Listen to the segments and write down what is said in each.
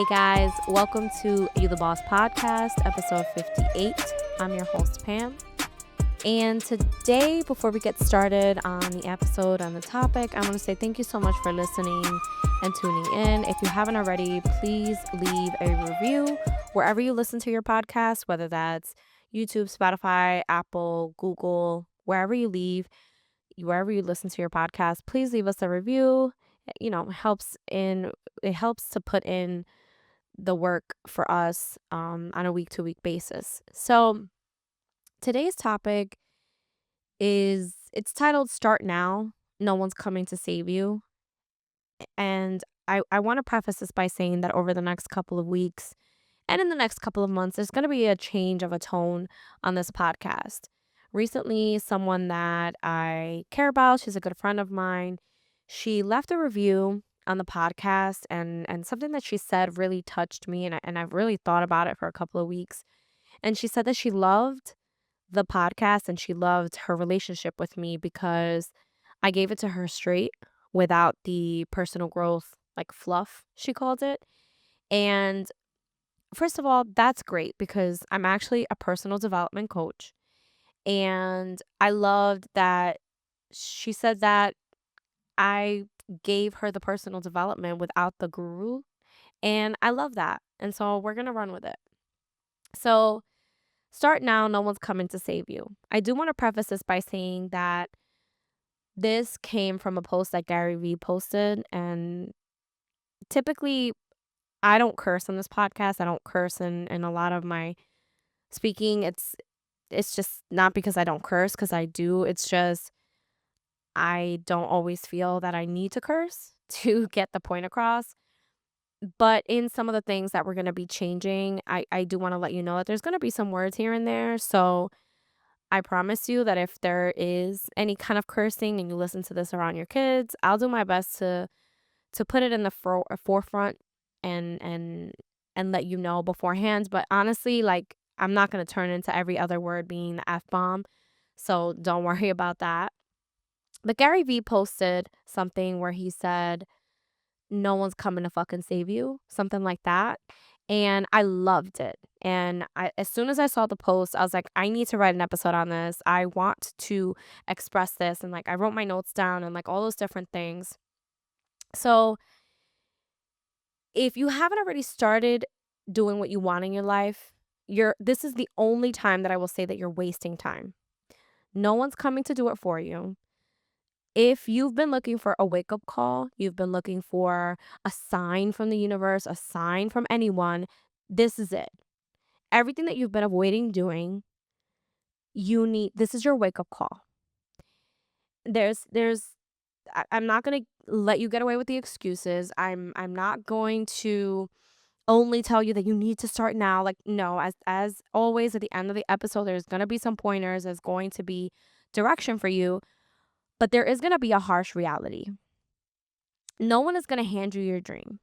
Hey guys, welcome to You the Boss podcast, episode 58. I'm your host, Pam. And today, before we get started on the episode, on the topic, I want to say thank you so much for listening and tuning in. If you haven't already, please leave a review wherever you listen to your podcast, whether that's YouTube, Spotify, Apple, Google, wherever you listen to your podcast, please leave us a review. It helps to put in the work for us on a week-to-week basis. So today's topic it's titled Start Now, No One's Coming to Save You. And I want to preface this by saying that over the next couple of weeks and in the next couple of months, there's going to be a change of a tone on this podcast. Recently, someone that I care about, she's a good friend of mine, she left a review on the podcast, and something that she said really touched me, and I've really thought about it for a couple of weeks. And she said that she loved the podcast and she loved her relationship with me because I gave it to her straight without the personal growth like fluff, she called it. And first of all, that's great because I'm actually a personal development coach. And I loved that she said that I gave her the personal development without the guru. And I love that. And so we're going to run with it. So start now. No one's coming to save you. I do want to preface this by saying that this came from a post that Gary Vee posted. And typically, I don't curse on this podcast. I don't curse in a lot of my speaking. It's just not because I don't curse, because I do. It's just I don't always feel that I need to curse to get the point across. But in some of the things that we're going to be changing, I do want to let you know that there's going to be some words here and there. So I promise you that if there is any kind of cursing and you listen to this around your kids, I'll do my best to put it in the forefront and and let you know beforehand. But honestly, like, I'm not going to turn into every other word being the F-bomb. So don't worry about that. But Gary Vee posted something where he said, no one's coming to fucking save you, something like that. And I loved it. And as soon as I saw the post, I was like, I need to write an episode on this. I want to express this. And like, I wrote my notes down and like all those different things. So if you haven't already started doing what you want in your life, this is the only time that I will say that you're wasting time. No one's coming to do it for you. If you've been looking for a wake-up call, you've been looking for a sign from the universe, a sign from anyone, this is it. Everything that you've been avoiding doing, this is your wake-up call. I'm not going to let you get away with the excuses. I'm not going to only tell you that you need to start now. Like, no, as always at the end of the episode, there's going to be some pointers, there's going to be direction for you, but there is going to be a harsh reality. No one is going to hand you your dream.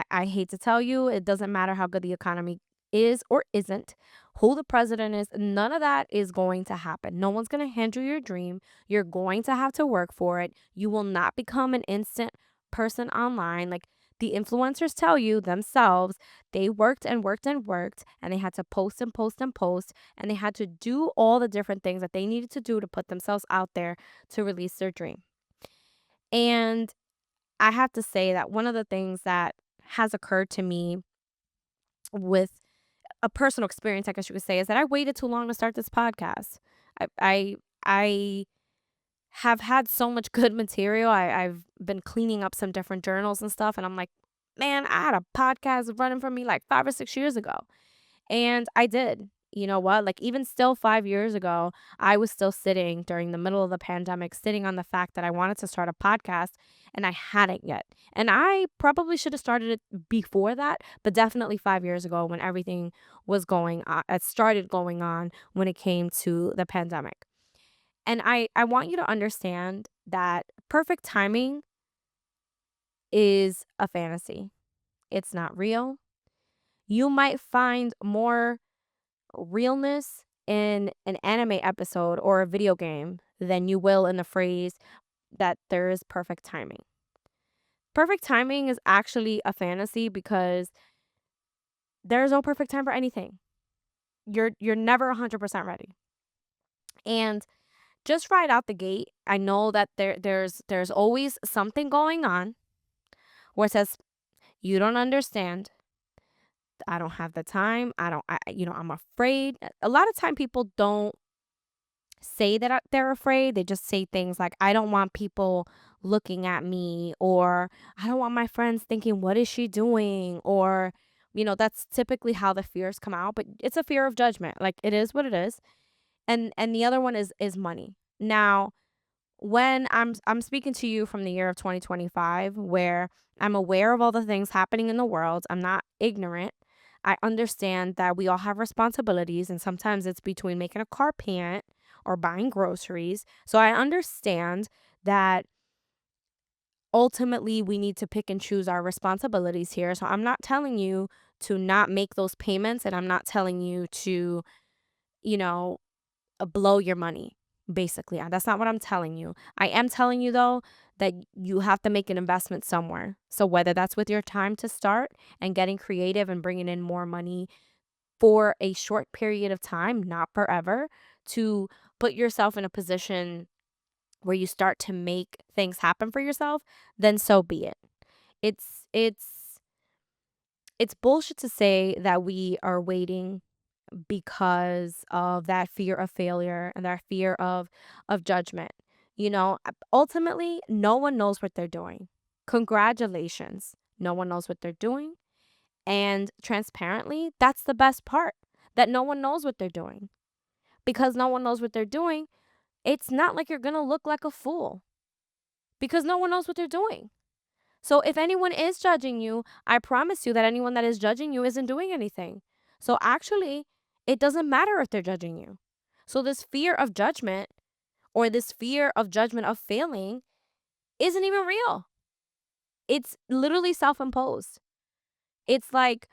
I hate to tell you, it doesn't matter how good the economy is or isn't, who the president is, none of that is going to happen. No one's going to hand you your dream. You're going to have to work for it. You will not become an instant person online. Like the influencers tell you themselves, they worked and worked and worked, and they had to post and post and post, and they had to do all the different things that they needed to do to put themselves out there to release their dream. And I have to say that one of the things that has occurred to me with a personal experience, I guess you could say, is that I waited too long to start this podcast. I have had so much good material. I've been cleaning up some different journals and stuff, and I'm like, man, I had a podcast running for me like 5 or 6 years ago. And I did. You know what? Like, even still 5 years ago, I was still sitting during the middle of the pandemic, sitting on the fact that I wanted to start a podcast and I hadn't yet. And I probably should have started it before that, but definitely 5 years ago when everything was going on, it started going on when it came to the pandemic. And I want you to understand that perfect timing is a fantasy. It's not real. You might find more realness in an anime episode or a video game than you will in the phrase that there is perfect timing. Perfect timing is actually a fantasy because There's no perfect time for anything. You're never 100% ready. And just right out the gate, I know that there's always something going on where it says, you don't understand. I don't have the time. I don't, I'm afraid. A lot of time people don't say that they're afraid. They just say things like, I don't want people looking at me, or I don't want my friends thinking, what is she doing? Or, that's typically how the fears come out, but it's a fear of judgment. Like, it is what it is. And the other one is money. Now, when I'm speaking to you from the year of 2025, where I'm aware of all the things happening in the world, I'm not ignorant. I understand that we all have responsibilities, and sometimes it's between making a car payment or buying groceries. So I understand that ultimately we need to pick and choose our responsibilities here. So I'm not telling you to not make those payments, and I'm not telling you to, you know, blow your money. Basically, that's not what I'm telling you. I am telling you, though, that you have to make an investment somewhere. So whether that's with your time to start and getting creative and bringing in more money for a short period of time, not forever, to put yourself in a position where you start to make things happen for yourself, then so be it. It's bullshit to say that we are waiting because of that fear of failure and that fear of judgment. Ultimately, no one knows what they're doing. Congratulations. No one knows what they're doing. And transparently, that's the best part, that no one knows what they're doing. Because no one knows what they're doing, it's not like you're going to look like a fool, because no one knows what they're doing. So if anyone is judging you, I promise you that anyone that is judging you isn't doing anything. So actually, it doesn't matter if they're judging you. So this fear of judgment, or this fear of judgment of failing, isn't even real. It's literally self-imposed. It's like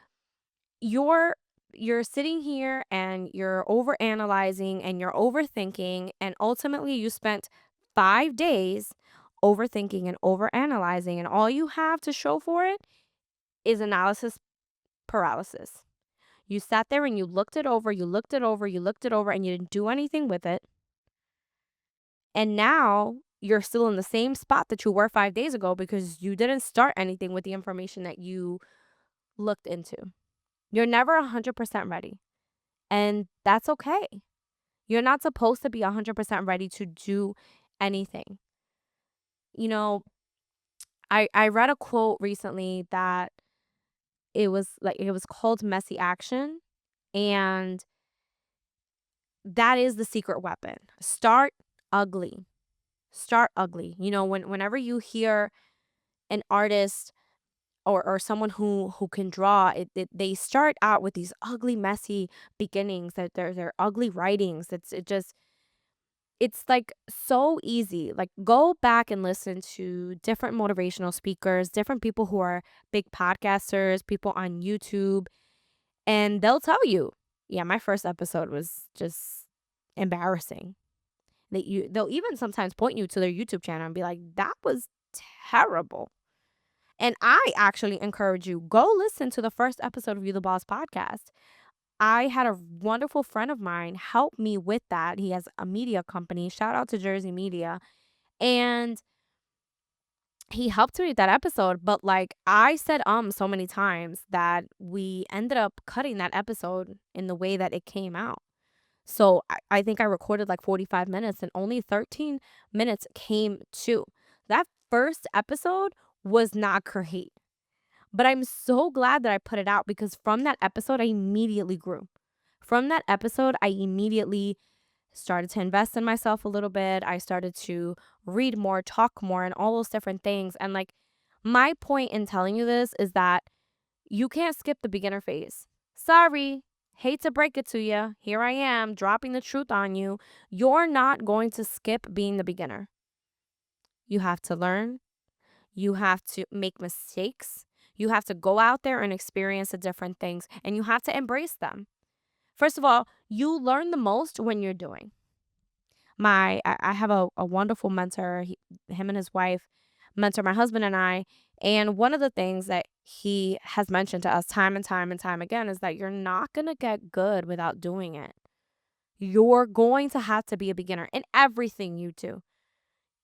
you're you're sitting here and you're overanalyzing and you're overthinking, and ultimately you spent 5 days overthinking and overanalyzing, and all you have to show for it is analysis paralysis. You sat there and you looked it over, you looked it over, you looked it over, and you didn't do anything with it. And now you're still in the same spot that you were 5 days ago because you didn't start anything with the information that you looked into. You're never 100% ready. And that's okay. You're not supposed to be 100% ready to do anything. You know, I read a quote recently that it was called messy action, and that is the secret weapon. Start ugly. Start ugly. Whenever you hear an artist or someone who can draw, they start out with these ugly, messy beginnings, that they're ugly writings. It's like so easy. Like, go back and listen to different motivational speakers, different people who are big podcasters, people on YouTube, and they'll tell you, yeah, my first episode was just embarrassing. They'll even sometimes point you to their YouTube channel and be like, that was terrible. And I actually encourage you, go listen to the first episode of You the Boss podcast. I had a wonderful friend of mine help me with that. He has a media company. Shout out to Jersey Media. And he helped me with that episode. But like, I said so many times that we ended up cutting that episode in the way that it came out. So I think I recorded like 45 minutes and only 13 minutes came to. That first episode was not great. But I'm so glad that I put it out, because from that episode, I immediately grew. From that episode, I immediately started to invest in myself a little bit. I started to read more, talk more, and all those different things. And like, my point in telling you this is that you can't skip the beginner phase. Sorry, hate to break it to you. Here I am dropping the truth on you. You're not going to skip being the beginner. You have to learn. You have to make mistakes. You have to go out there and experience the different things, and you have to embrace them. First of all, you learn the most when you're doing. I have a wonderful mentor. Him and his wife mentor my husband and I, And one of the things that he has mentioned to us time and time and time again is that you're not going to get good without doing it. You're going to have to be a beginner in everything you do.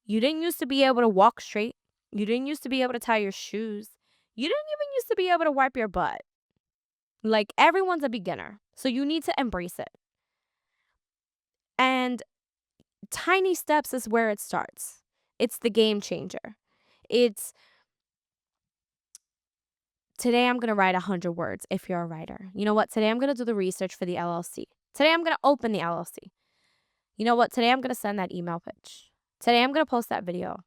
You didn't used to be able to walk straight. You didn't used to be able to tie your shoes. You didn't even used to be able to wipe your butt. Like, everyone's a beginner. So you need to embrace it. And tiny steps is where it starts. It's the game changer. It's today I'm going to write 100 words if you're a writer. You know what? Today I'm going to do the research for the LLC. Today I'm going to open the LLC. You know what? Today I'm going to send that email pitch. Today I'm going to post that video.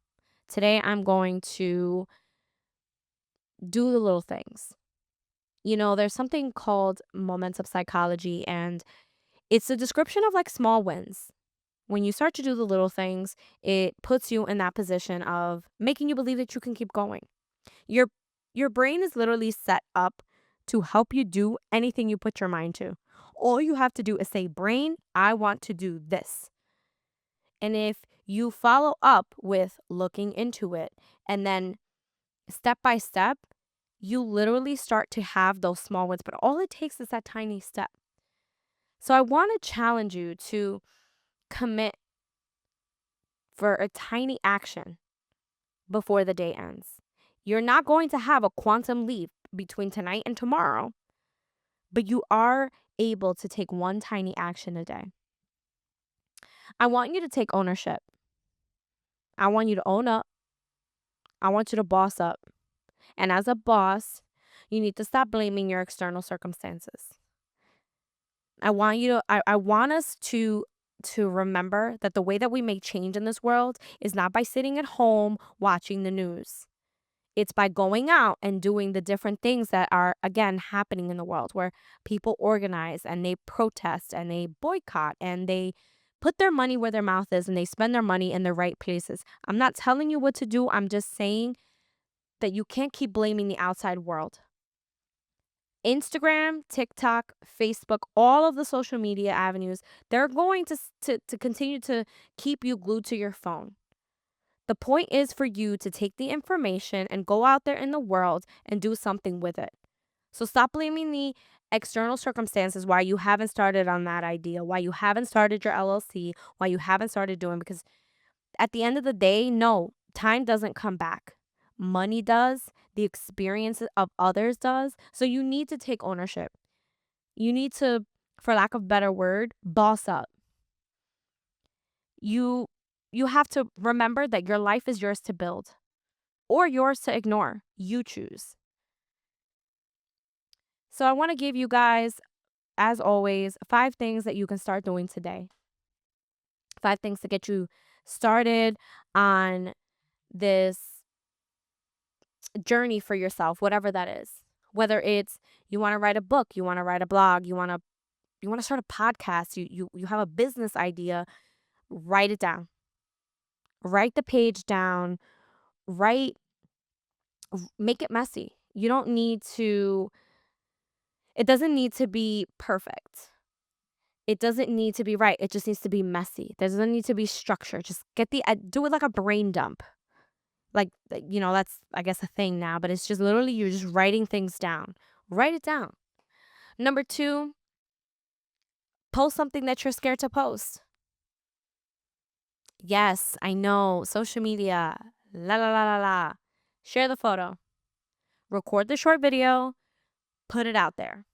Today I'm going to do the little things. There's something called momentum psychology, and it's a description of like small wins. When you start to do the little things, it puts you in that position of making you believe that you can keep going. Your your brain is literally set up to help you do anything you put your mind to. All you have to do is say, "Brain, I want to do this." And if you follow up with looking into it and then step by step, you literally start to have those small wins, but all it takes is that tiny step. So I want to challenge you to commit for a tiny action before the day ends. You're not going to have a quantum leap between tonight and tomorrow, but you are able to take one tiny action a day. I want you to take ownership. I want you to own up. I want you to boss up. And as a boss, you need to stop blaming your external circumstances. I want us to remember that the way that we make change in this world is not by sitting at home watching the news. It's by going out and doing the different things that are, again, happening in the world, where people organize and they protest and they boycott and they put their money where their mouth is and they spend their money in the right places. I'm not telling you what to do. I'm just saying that you can't keep blaming the outside world. Instagram, TikTok, Facebook, all of the social media avenues, they're going to continue to keep you glued to your phone. The point is for you to take the information and go out there in the world and do something with it. So stop blaming the external circumstances why you haven't started on that idea, why you haven't started your LLC, why you haven't started doing, because at the end of the day, no, time doesn't come back. Money does, the experience of others does. So you need to take ownership. You need to, for lack of a better word, boss up. You have to remember that your life is yours to build or yours to ignore. You choose. So I want to give you guys, as always, 5 things that you can start doing today. 5 things to get you started on this journey for yourself, whatever that is. Whether it's you want to write a book, you want to write a blog, you want to start a podcast, you have a business idea, write it down. Write the page down. Make it messy. You don't need to It doesn't need to be perfect. It doesn't need to be right. It just needs to be messy. There doesn't need to be structure. Just do it like a brain dump. Like, that's, I guess, a thing now, but it's just literally you're just writing things down. Write it down. Number 2, post something that you're scared to post. Yes, I know. Social media. La la la la la. Share the photo. Record the short video. Put it out there.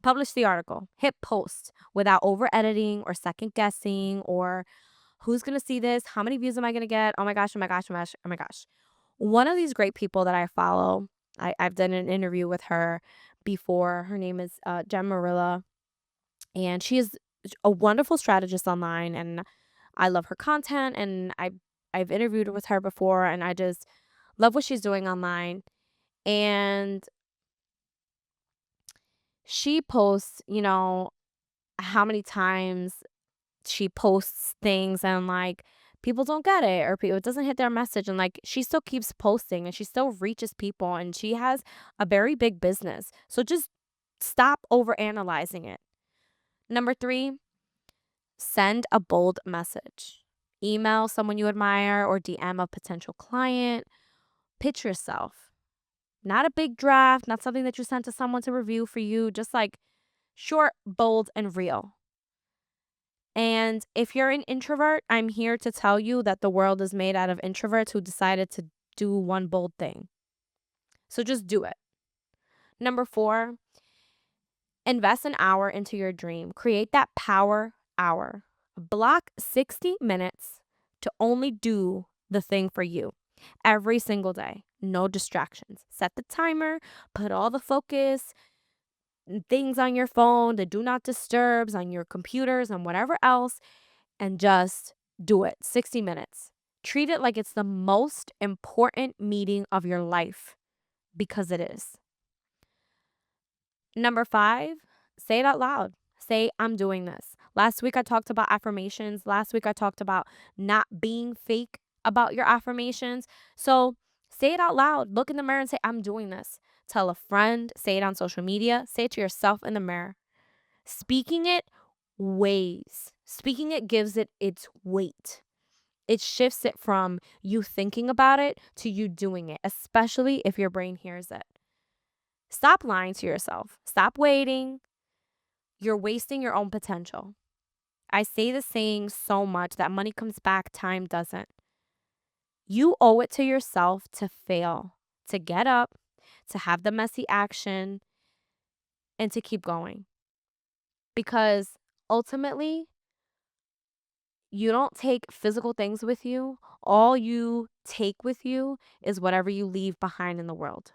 Publish the article. Hit post without over editing or second guessing or who's going to see this? How many views am I going to get? Oh my gosh, oh my gosh, oh my gosh, oh my gosh. One of these great people that I follow, I've done an interview with her before. Her name is Morilla, and she is a wonderful strategist online, and I love her content, and I've interviewed with her before, and I just love what she's doing online. And she posts, how many times she posts things and like people don't get it or it doesn't hit their message, and like she still keeps posting and she still reaches people and she has a very big business. So just stop over analyzing it. Number 3, send a bold message. Email someone you admire or DM a potential client. Pitch yourself. Not a big draft, not something that you sent to someone to review for you, just like short, bold, and real. And if you're an introvert, I'm here to tell you that the world is made out of introverts who decided to do one bold thing. So just do it. Number 4, invest an hour into your dream. Create that power hour. Block 60 minutes to only do the thing for you every single day. No distractions. Set the timer, put all the focus, things on your phone, the do not disturbs on your computers and whatever else, and just do it. 60 minutes. Treat it like it's the most important meeting of your life, because it is. Number 5, say it out loud. Say, I'm doing this. Last week I talked about affirmations. Last week I talked about not being fake about your affirmations. So say it out loud. Look in the mirror and say, I'm doing this. Tell a friend. Say it on social media. Say it to yourself in the mirror. Speaking it weighs. Speaking it gives it its weight. It shifts it from you thinking about it to you doing it, especially if your brain hears it. Stop lying to yourself. Stop waiting. You're wasting your own potential. I say this saying so much that money comes back, time doesn't. You owe it to yourself to fail, to get up, to have the messy action, and to keep going. Because ultimately, you don't take physical things with you. All you take with you is whatever you leave behind in the world.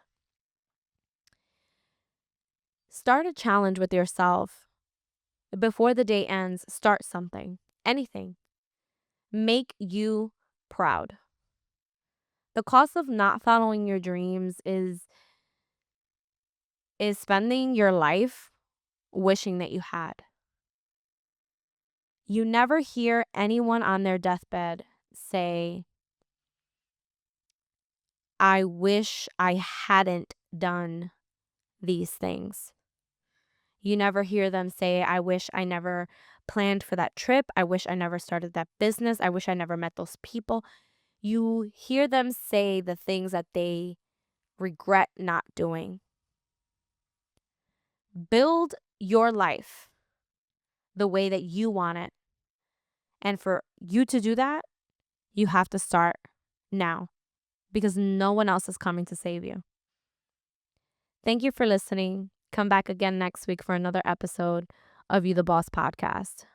Start a challenge with yourself. Before the day ends, start something, anything. Make you proud. The cost of not following your dreams is spending your life wishing that you had. You never hear anyone on their deathbed say, I wish I hadn't done these things. You never hear them say, I wish I never planned for that trip. I wish I never started that business. I wish I never met those people. You hear them say the things that they regret not doing. Build your life the way that you want it. And for you to do that, you have to start now, because no one else is coming to save you. Thank you for listening. Come back again next week for another episode of You the Boss podcast.